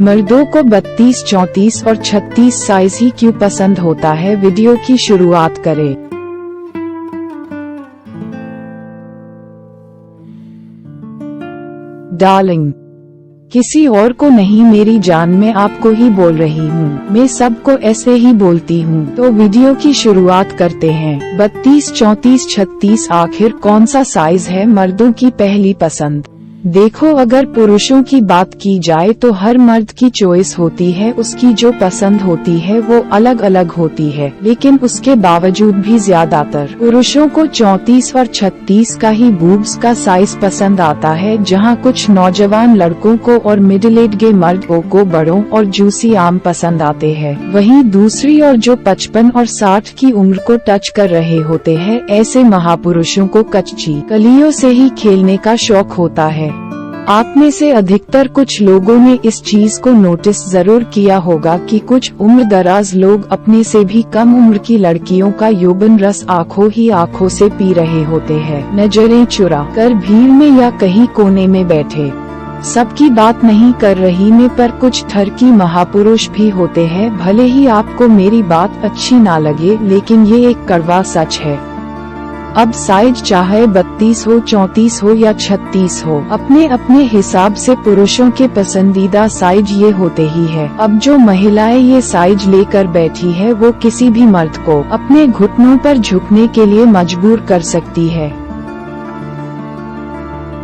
मर्दों को 32, 34 और 36 साइज ही क्यों पसंद होता है? वीडियो की शुरुआत करें। डार्लिंग, किसी और को नहीं मेरी जान, मैं आपको ही बोल रही हूँ। मैं सबको ऐसे ही बोलती हूँ। तो वीडियो की शुरुआत करते हैं। 32, 34, 36 आखिर कौन सा साइज है मर्दों की पहली पसंद? देखो, अगर पुरुषों की बात की जाए तो हर मर्द की चॉइस होती है, उसकी जो पसंद होती है वो अलग अलग होती है। लेकिन उसके बावजूद भी ज्यादातर पुरुषों को 34 और 36 का ही बूब्स का साइज पसंद आता है, जहां कुछ नौजवान लड़कों को और मिडिल एज के मर्दों को बड़ों और जूसी आम पसंद आते हैं। वहीं दूसरी और जो 55 और 60 की उम्र को टच कर रहे होते हैं, ऐसे महापुरुषों को कच्ची कलियों से ही खेलने का शौक होता है। आप में से अधिकतर कुछ लोगों ने इस चीज को नोटिस जरूर किया होगा कि कुछ उम्र दराज लोग अपने से भी कम उम्र की लड़कियों का यौवन रस आंखों ही आंखों से पी रहे होते हैं, नजरें चुरा कर भीड़ में या कहीं कोने में बैठे। सबकी बात नहीं कर रही मैं, पर कुछ ठरकी महापुरुष भी होते हैं। भले ही आपको मेरी बात अच्छी ना लगे, लेकिन ये एक कड़वा सच है। अब साइज चाहे 32 हो, 34 हो या 36 हो, अपने अपने हिसाब से पुरुषों के पसंदीदा साइज ये होते ही है। अब जो महिलाएं ये साइज लेकर बैठी है, वो किसी भी मर्द को अपने घुटनों पर झुकने के लिए मजबूर कर सकती है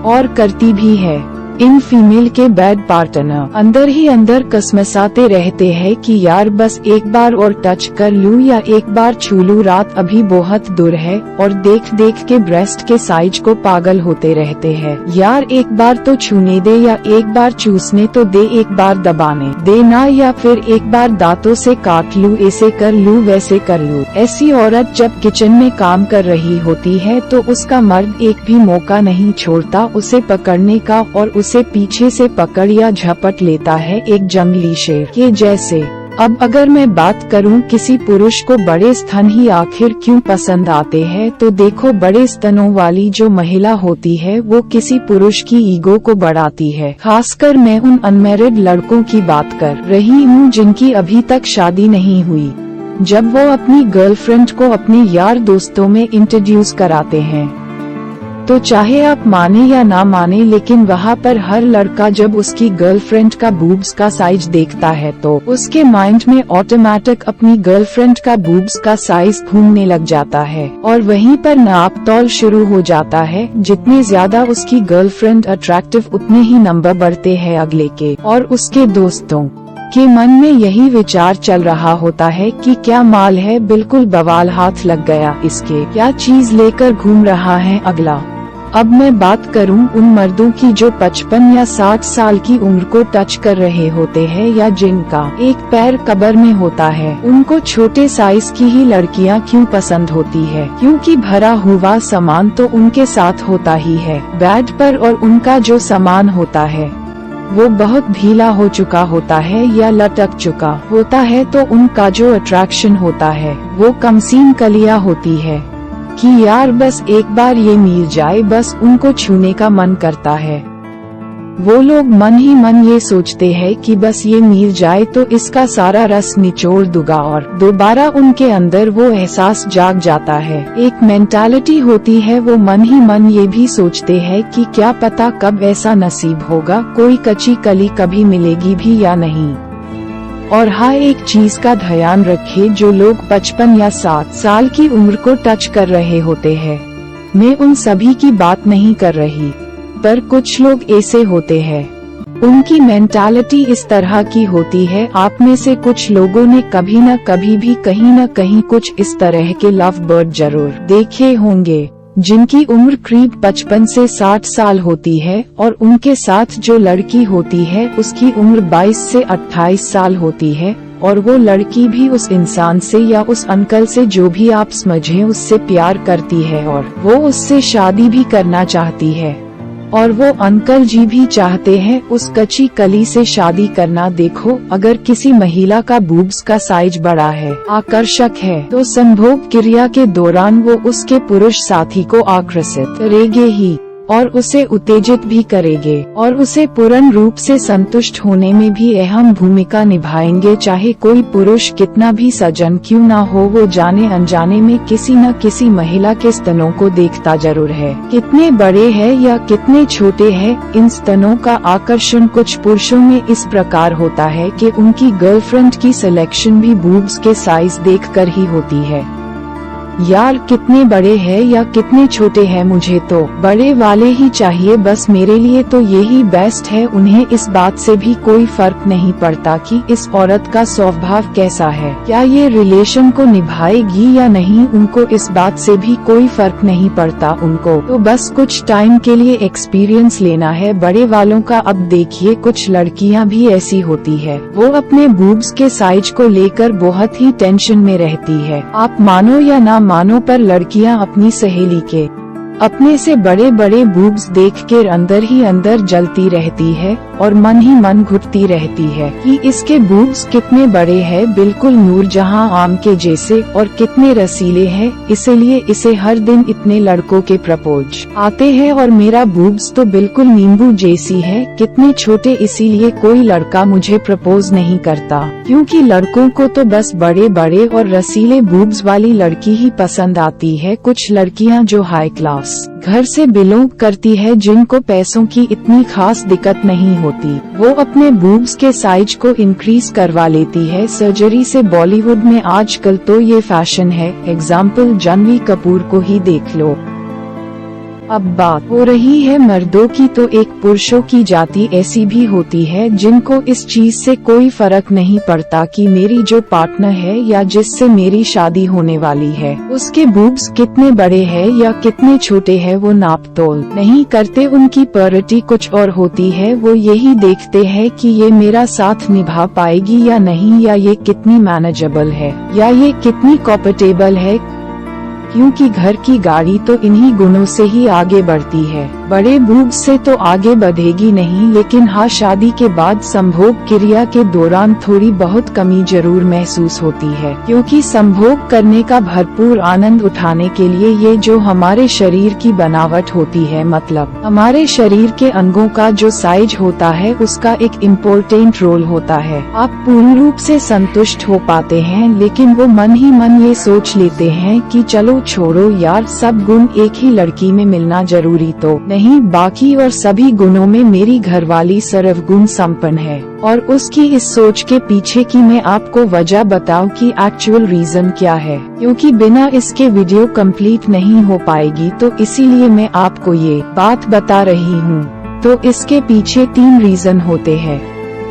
और करती भी है। इन फीमेल के बैड पार्टनर अंदर ही अंदर कसमसाते रहते हैं कि यार बस एक बार और टच कर लूं या एक बार छू लूं, रात अभी बहुत दूर है, और देख देख के ब्रेस्ट के साइज को पागल होते रहते हैं। यार एक बार तो छूने दे, या एक बार चूसने तो दे, एक बार दबाने देना, या फिर एक बार दांतों से काट लूं, ऐसे कर लूं, वैसे कर लूं। ऐसी औरत जब किचन में काम कर रही होती है तो उसका मर्द एक भी मौका नहीं छोड़ता उसे पकड़ने का, और उसे पीछे से पकड़ या झपट लेता है एक जंगली शेर के जैसे। अब अगर मैं बात करूं किसी पुरुष को बड़े स्तन ही आखिर क्यों पसंद आते हैं, तो देखो, बड़े स्तनों वाली जो महिला होती है वो किसी पुरुष की ईगो को बढ़ाती है। खासकर मैं उन अनमैरिड लड़कों की बात कर रही हूँ जिनकी अभी तक शादी नहीं हुई। जब वो अपनी गर्लफ्रेंड को अपने यार दोस्तों में इंट्रोड्यूस कराते हैं, तो चाहे आप माने या ना माने, लेकिन वहाँ पर हर लड़का जब उसकी गर्लफ्रेंड का बूब्स का साइज देखता है तो उसके माइंड में ऑटोमेटिक अपनी गर्लफ्रेंड का बूब्स का साइज ढूंढने लग जाता है, और वहीं पर नाप तौल शुरू हो जाता है। जितने ज्यादा उसकी गर्लफ्रेंड अट्रैक्टिव, उतने ही नंबर बढ़ते हैं अगले के, और उसके दोस्तों के मन में यही विचार चल रहा होता है कि क्या माल है, बिल्कुल बवाल, हाथ लग गया इसके, क्या चीज लेकर घूम रहा है अगला। अब मैं बात करूं उन मर्दों की जो 55 या 60 साल की उम्र को टच कर रहे होते हैं, या जिनका एक पैर कब्र में होता है। उनको छोटे साइज की ही लड़कियां क्यों पसंद होती है? क्योंकि भरा हुआ सामान तो उनके साथ होता ही है बेड पर, और उनका जो सामान होता है वो बहुत ढीला हो चुका होता है या लटक चुका होता है, तो उनका जो अट्रैक्शन होता है वो कमसीन कलियां होती है कि यार बस एक बार ये मिल जाए, बस उनको छूने का मन करता है। वो लोग मन ही मन ये सोचते हैं कि बस ये मिल जाए तो इसका सारा रस निचोड़ दूंगा, और दोबारा उनके अंदर वो एहसास जाग जाता है। एक मेंटालिटी होती है, वो मन ही मन ये भी सोचते हैं कि क्या पता कब ऐसा नसीब होगा, कोई कच्ची कली कभी मिलेगी भी या नहीं। और हाँ, एक चीज का ध्यान रखें, जो लोग 55 या 60 साल की उम्र को टच कर रहे होते हैं, मैं उन सभी की बात नहीं कर रही, पर कुछ लोग ऐसे होते हैं, उनकी मेंटालिटी इस तरह की होती है। आप में से कुछ लोगों ने कभी न कभी भी कहीं न कहीं कुछ इस तरह के लव बर्ड जरूर देखे होंगे, जिनकी उम्र करीब 55 से 60 साल होती है, और उनके साथ जो लड़की होती है उसकी उम्र 22 से 28 साल होती है, और वो लड़की भी उस इंसान से या उस अंकल से, जो भी आप समझें, उससे प्यार करती है, और वो उससे शादी भी करना चाहती है, और वो अंकल जी भी चाहते हैं उस कच्ची कली से शादी करना। देखो, अगर किसी महिला का बूब्स का साइज बड़ा है, आकर्षक है, तो संभोग क्रिया के दौरान वो उसके पुरुष साथी को आकर्षित करेंगे ही। और उसे उत्तेजित भी करेंगे और उसे पूर्ण रूप से संतुष्ट होने में भी अहम भूमिका निभाएंगे। चाहे कोई पुरुष कितना भी सज्जन क्यों ना हो, वो जाने अनजाने में किसी न किसी महिला के स्तनों को देखता जरूर है। कितने बड़े हैं या कितने छोटे हैं, इन स्तनों का आकर्षण कुछ पुरुषों में इस प्रकार होता है कि उनकी गर्लफ्रेंड की सिलेक्शन भी बूब्स के साइज देखकर ही होती है। यार कितने बड़े हैं या कितने छोटे हैं, मुझे तो बड़े वाले ही चाहिए, बस मेरे लिए तो यही बेस्ट है। उन्हें इस बात से भी कोई फर्क नहीं पड़ता कि इस औरत का स्वभाव कैसा है, क्या ये रिलेशन को निभाएगी या नहीं, उनको इस बात से भी कोई फर्क नहीं पड़ता। उनको तो बस कुछ टाइम के लिए एक्सपीरियंस लेना है बड़े वालों का। अब देखिए कुछ लड़कियां भी ऐसी होती है, वो अपने बूब्स के साइज को लेकर बहुत ही टेंशन में रहती है। आप मानो या ना मानो पर लड़कियां अपनी सहेली के अपने से बड़े बड़े बूब्स देख कर अंदर ही अंदर जलती रहती है और मन ही मन घुटती रहती है कि इसके बूब्स कितने बड़े हैं, बिल्कुल नूरजहां आम के जैसे, और कितने रसीले हैं, इसलिए इसे हर दिन इतने लड़कों के प्रपोज आते हैं और मेरा बूब्स तो बिल्कुल नींबू जैसी है, कितने छोटे, इसीलिए कोई लड़का मुझे प्रपोज नहीं करता, क्योंकि लड़कों को तो बस बड़े बड़े और रसीले बूब्स वाली लड़की ही पसंद आती है। कुछ लड़कियां जो हाई क्लास घर से बिलोंग करती है, जिनको पैसों की इतनी खास दिक्कत नहीं होती, वो अपने बूब्स के साइज को इंक्रीज करवा लेती है सर्जरी से। बॉलीवुड में आजकल तो ये फैशन है, एग्जाम्पल जानवी कपूर को ही देख लो। अब बात हो रही है मर्दों की, तो एक पुरुषों की जाति ऐसी भी होती है जिनको इस चीज से कोई फर्क नहीं पड़ता कि मेरी जो पार्टनर है या जिससे मेरी शादी होने वाली है, उसके बूब्स कितने बड़े हैं या कितने छोटे हैं, वो नाप तोल नहीं करते। उनकी प्रायोरिटी कुछ और होती है, वो यही देखते हैं कि ये मेरा साथ निभा पाएगी या नहीं, या ये कितनी मैनेजेबल है, या ये कितनी कॉम्फर्टेबल है, क्योंकि घर की गाड़ी तो इन्हीं गुणों से ही आगे बढ़ती है। बड़े बूब्स से तो आगे बढ़ेगी नहीं, लेकिन हाँ शादी के बाद संभोग क्रिया के दौरान थोड़ी बहुत कमी जरूर महसूस होती है, क्योंकि संभोग करने का भरपूर आनंद उठाने के लिए ये जो हमारे शरीर की बनावट होती है, मतलब हमारे शरीर के अंगों का जो साइज होता है, उसका एक इम्पोर्टेंट रोल होता है। आप पूर्ण रूप से संतुष्ट हो पाते हैं, लेकिन वो मन ही मन ये सोच लेते हैं कि चलो छोड़ो यार, सब गुण एक ही लड़की में मिलना जरूरी तो नहीं, बाकी और सभी गुणों में मेरी घरवाली सर्वगुण संपन्न है। और उसकी इस सोच के पीछे की मैं आपको वजह बताऊं कि एक्चुअल रीजन क्या है, क्योंकि बिना इसके वीडियो कंप्लीट नहीं हो पाएगी, तो इसीलिए मैं आपको ये बात बता रही हूँ। तो इसके पीछे 3 रीजन होते हैं।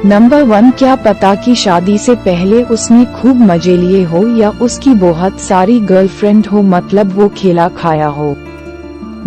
नंबर 1, क्या पता कि शादी से पहले उसने खूब मजे लिए हो या उसकी बहुत सारी गर्लफ्रेंड हो, मतलब वो खेला खाया हो।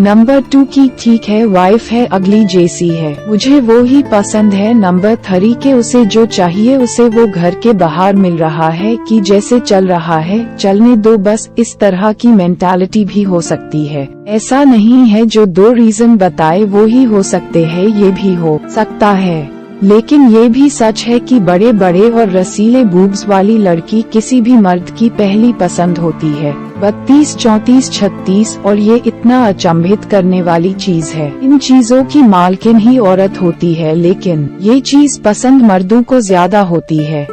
नंबर 2 की ठीक है, वाइफ है, अगली जैसी है, मुझे वो ही पसंद है। नंबर 3 के उसे जो चाहिए उसे वो घर के बाहर मिल रहा है, कि जैसे चल रहा है चलने दो, बस इस तरह की मेंटालिटी भी हो सकती है। ऐसा नहीं है जो 2 रीजन बताए वो ही हो सकते हैं, ये भी हो सकता है। लेकिन ये भी सच है कि बड़े बड़े और रसीले बूब्स वाली लड़की किसी भी मर्द की पहली पसंद होती है। 32, 34, 36, और ये इतना अचंभित करने वाली चीज है। इन चीजों की मालकिन ही औरत होती है, लेकिन ये चीज पसंद मर्दों को ज्यादा होती है।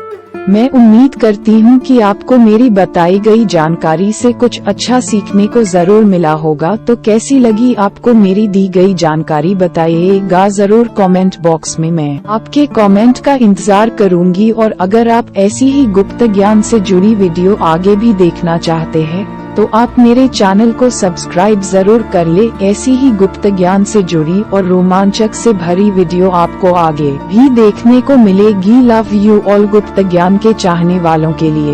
मैं उम्मीद करती हूँ कि आपको मेरी बताई गई जानकारी से कुछ अच्छा सीखने को जरूर मिला होगा। तो कैसी लगी आपको मेरी दी गई जानकारी, बताइएगा जरूर कमेंट बॉक्स में। मैं आपके कमेंट का इंतजार करूंगी, और अगर आप ऐसी ही गुप्त ज्ञान से जुड़ी वीडियो आगे भी देखना चाहते हैं, तो आप मेरे चैनल को सब्सक्राइब जरूर कर ले। ऐसी ही गुप्त ज्ञान से जुड़ी और रोमांचक से भरी वीडियो आपको आगे भी देखने को मिलेगी। लव यू ऑल गुप्त ज्ञान के चाहने वालों के लिए।